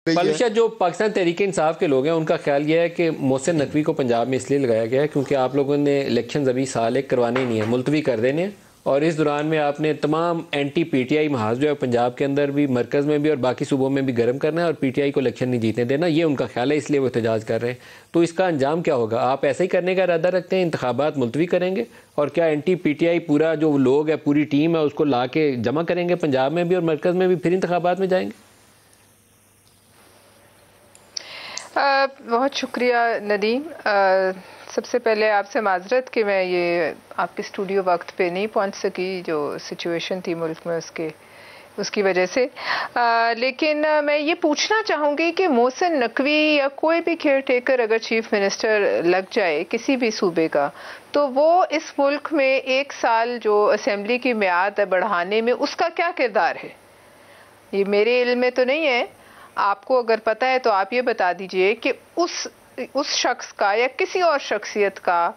پالشا جو پاکستان تحریک انصاف کے لوگ ہیں ان کا خیال یہ ہے کہ محسن نقوی کو پنجاب میں اس لیے لگایا گیا ہے کیونکہ آپ لوگوں نے الیکشنز ابھی سال ایک کروانے نہیں ہیں، ملتوی کر دینے ہیں، اور اس دوران میں آپ نے تمام اینٹی پی ٹی آئی محاذ جو ہے پنجاب کے اندر بھی، مرکز میں بھی اور باقی صوبوں میں بھی گرم کرنا ہے اور پی ٹی آئی کو الیکشن نہیں جیتنے دینا، یہ ان کا خیال ہے، اس لیے وہ احتجاج کر رہے ہیں۔ تو اس کا انجام کیا ہوگا؟ آپ ایسا ہی کرنے کا ارادہ رکھتے ہیں، انتخابات ملتوی کریں گے، اور کیا اینٹی پی ٹی آئی پورا جو لوگ ہے، پوری ٹیم ہے، اس کو لا کے جمع کریں گے پنجاب میں بھی اور مرکز میں بھی، پھر انتخابات میں جائیں گے؟ بہت شکریہ ندیم۔ سب سے پہلے آپ سے معذرت کہ میں یہ آپ کے اسٹوڈیو وقت پہ نہیں پہنچ سکی، جو سچویشن تھی ملک میں اس کی وجہ سے، لیکن میں یہ پوچھنا چاہوں گی کہ محسن نقوی یا کوئی بھی کیئر ٹیکر اگر چیف منسٹر لگ جائے کسی بھی صوبے کا، تو وہ اس ملک میں 1 سال جو اسمبلی کی میعاد بڑھانے میں اس کا کیا کردار ہے؟ یہ میرے علم میں تو نہیں ہے، آپ کو اگر پتہ ہے تو آپ یہ بتا دیجئے کہ اس شخص کا یا کسی اور شخصیت کا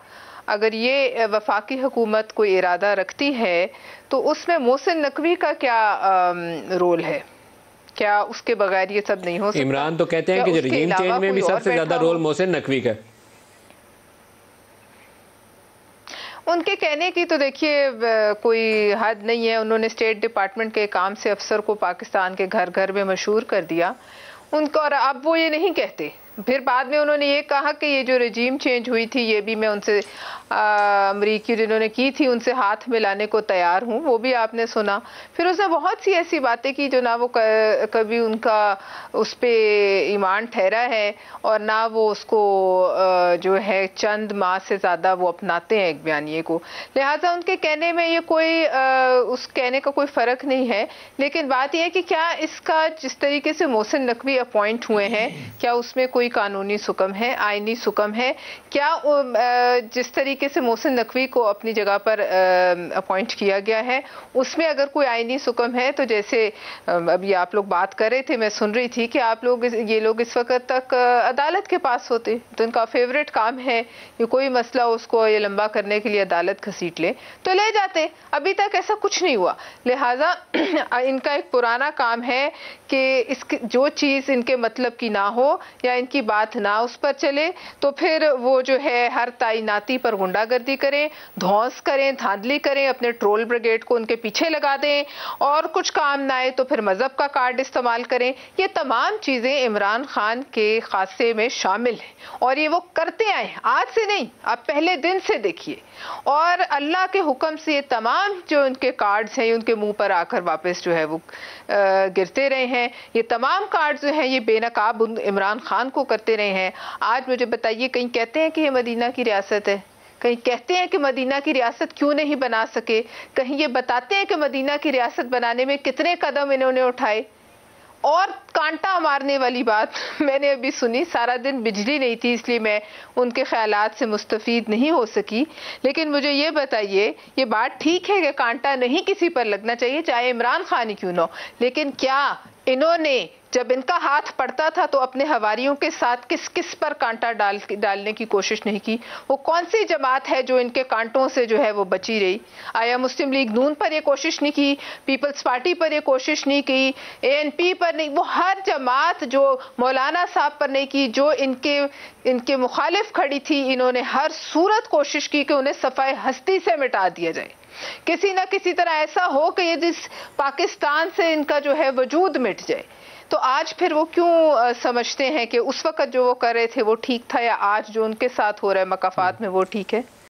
اگر یہ وفاقی حکومت کوئی ارادہ رکھتی ہے تو اس میں محسن نقوی کا کیا رول ہے؟ کیا اس کے بغیر یہ سب نہیں ہو سکتا؟ عمران تو کہتے ہیں کہ رجیم چینج میں بھی سب سے زیادہ رول محسن نقوی کا ہے۔ ان کے کہنے کی تو دیکھیے کوئی حد نہیں ہے، انہوں نے اسٹیٹ ڈپارٹمنٹ کے کام سے افسر کو پاکستان کے گھر گھر میں مشہور کر دیا ان کو، اور اب وہ یہ نہیں کہتے۔ پھر بعد میں انہوں نے یہ کہا کہ یہ جو رجیم چینج ہوئی تھی یہ بھی میں ان سے امریکی جنہوں نے کی تھی ان سے ہاتھ ملانے کو تیار ہوں، وہ بھی آپ نے سنا۔ پھر اس نے بہت سی ایسی باتیں کی جو نہ وہ کبھی ان کا اس پہ ایمان ٹھہرا ہے اور نہ وہ اس کو جو ہے چند ماہ سے زیادہ وہ اپناتے ہیں ایک بیانیے کو، لہٰذا ان کے کہنے میں یہ کوئی اس کہنے کا کوئی فرق نہیں ہے۔ لیکن بات یہ ہے کہ کیا اس کا جس طریقے سے محسن نقوی اپوائنٹ ہوئے ہیں کیا اس میں کوئی قانونی سکم ہے، آئینی سکم ہے؟ کیا جس طریقے سے محسن نقوی کو اپنی جگہ پر اپوائنٹ کیا گیا ہے اس میں اگر کوئی آئینی سکم ہے تو جیسے ابھی آپ لوگ بات کر رہے تھے میں سن رہی تھی کہ آپ لوگ یہ لوگ اس وقت تک عدالت کے پاس ہوتے تو ان کا فیوریٹ کام ہے یہ کوئی مسئلہ اس کو یہ لمبا کرنے کے لیے عدالت گھسیٹ لے تو لے جاتے، ابھی تک ایسا کچھ نہیں ہوا، لہٰذا ان کا ایک پرانا کام ہے کہ جو چیز ان کے مطلب کی نہ ہو یا ان کی بات نہ اس پر چلے تو پھر وہ جو ہے ہر تعیناتی پر غنڈہ گردی کریں، دھونس کریں، دھاندلی کریں، اپنے ٹرول بریگیڈ کو ان کے پیچھے لگا دیں، اور کچھ کام نہ آئے تو پھر مذہب کا کارڈ استعمال کریں۔ یہ تمام چیزیں عمران خان کے خاصے میں شامل ہیں اور یہ وہ کرتے آئے ہیں، آج سے نہیں، آپ پہلے دن سے دیکھیے، اور اللہ کے حکم سے یہ تمام جو ان کے کارڈز ہیں ان کے منہ پر آ کر واپس جو ہے وہ گرتے رہے ہیں۔ یہ تمام کارڈز جو ہیں یہ بے نقاب عمران خان کو کرتے رہے ہیں۔ آج مجھے بتائیے کہیں کہتے ہیں کہ یہ مدینہ کی ریاست ہے؟ کہیں کہتے ہیں کہ مدینہ کی ریاست کیوں نہیں بنا سکے؟ کہیں یہ بتاتے ہیں کہ مدینہ کی ریاست بنانے میں کتنے قدم انہوں نے اٹھائے؟ اور کانٹا مارنے والی بات میں نے ابھی سنی، سارا دن بجلی نہیں تھی اس لیے میں ان کے خیالات سے مستفید نہیں ہو سکی، لیکن مجھے یہ بتائیے یہ بات ٹھیک ہے کہ کانٹا نہیں کسی پر لگنا چاہیے چاہے عمران خان ہی کیوں نہ ہو، لیکن کیا انہوں نے جب ان کا ہاتھ پڑتا تھا تو اپنے حواریوں کے ساتھ کس پر کانٹا ڈالنے کی کوشش نہیں کی؟ وہ کون سی جماعت ہے جو ان کے کانٹوں سے جو ہے وہ بچی رہی؟ آیا مسلم لیگ نون پر یہ کوشش نہیں کی؟ پیپلز پارٹی پر یہ کوشش نہیں کی؟ اے این پی پر نہیں؟ وہ ہر جماعت جو مولانا صاحب پر نہیں کی، جو ان کے مخالف کھڑی تھی، انہوں نے ہر صورت کوشش کی کہ انہیں صفائے ہستی سے مٹا دیا جائے، کسی نہ کسی طرح ایسا ہو کہ یہ جس پاکستان سے ان کا جو ہے وجود مٹ جائے۔ تو آج پھر وہ کیوں سمجھتے ہیں کہ اس وقت جو وہ کر رہے تھے وہ ٹھیک تھا، یا آج جو ان کے ساتھ ہو رہا ہے مقافات میں وہ ٹھیک ہے؟